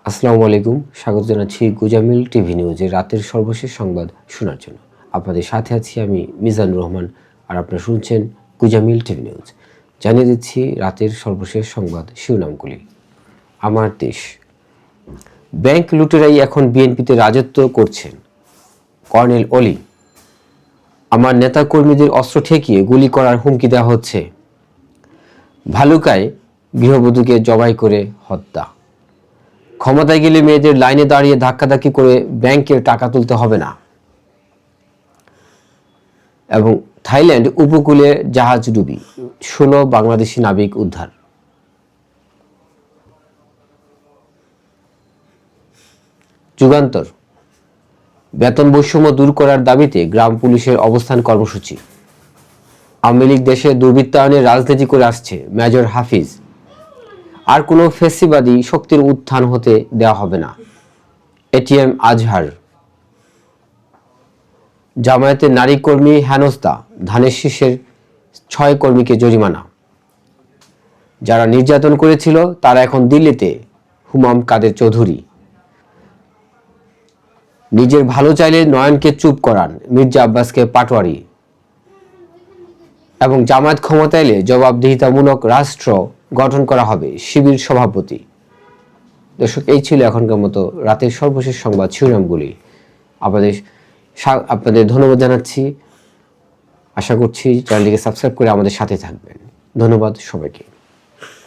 আসসালামু আলাইকুম। স্বাগত জানাচ্ছি গুজামিল টিভি নিউজের রাতের সর্বশেষ সংবাদ শোনার জন্য। আপনাদের সাথে আছি আমি মিজানুর রহমান, আর আপনারা শুনছেন গুজামিল টিভি নিউজ। জানিয়ে দিচ্ছি রাতের সর্বশেষ সংবাদ শিরোনামগুলি। আমার দেশ, ব্যাংক লুটেরাই এখন বিএনপিতে রাজত্ব করছেন, কর্নেল অলি। আমার নেতাকর্মীদের অস্ত্র ঠেকিয়ে গুলি করার হুমকি দেওয়া হচ্ছে। ভালুকায় গৃহবধূকে জবাই করে হত্যা। ক্ষমতায় গেলে মেয়েদের লাইনে দাঁড়িয়ে ধাক্কাধাক্কি করে ব্যাংকের টাকা তুলতে হবে না। এবং থাইল্যান্ড উপকূলে জাহাজ ডুবি, 16 বাংলাদেশি নাবিক উদ্ধার। যুগান্তর, বেতন বৈষম্য দূর করার দাবিতে গ্রাম পুলিশের অবস্থান কর্মসূচি। আওয়ামী লীগ দেশে দুর্বৃত্তায়নের রাজনীতি করে আসছে, মেজর হাফিজ। আর কোনো ফেসিবাদী শক্তির উত্থান হতে দেওয়া হবে না, এটিএম আজহার। জামায়াতের নারী কর্মী হেনস্থা, ধানের শীষের 6 কর্মীকে জরিমানা। যারা নির্যাতন করেছিল তারা এখন দিল্লিতে, হুমাম কাদের চৌধুরী। নিজের ভালো চাইলে নয়নকে চুপ করান, মির্জা আব্বাসকে পাটোয়ারি। এবং জামায়াত ক্ষমতা এলে জবাবদিহিতামূলক রাষ্ট্র গঠন করা হবে, শিবির সভাপতি। দর্শক, এই ছিল এখনকার মতো রাতের সর্বশেষ সংবাদ শিরোনামগুলি। আপনাদের ধন্যবাদ জানাচ্ছি। আশা করছি চ্যানেলটিকে সাবস্ক্রাইব করে আমাদের সাথে থাকবেন। ধন্যবাদ সবাইকে।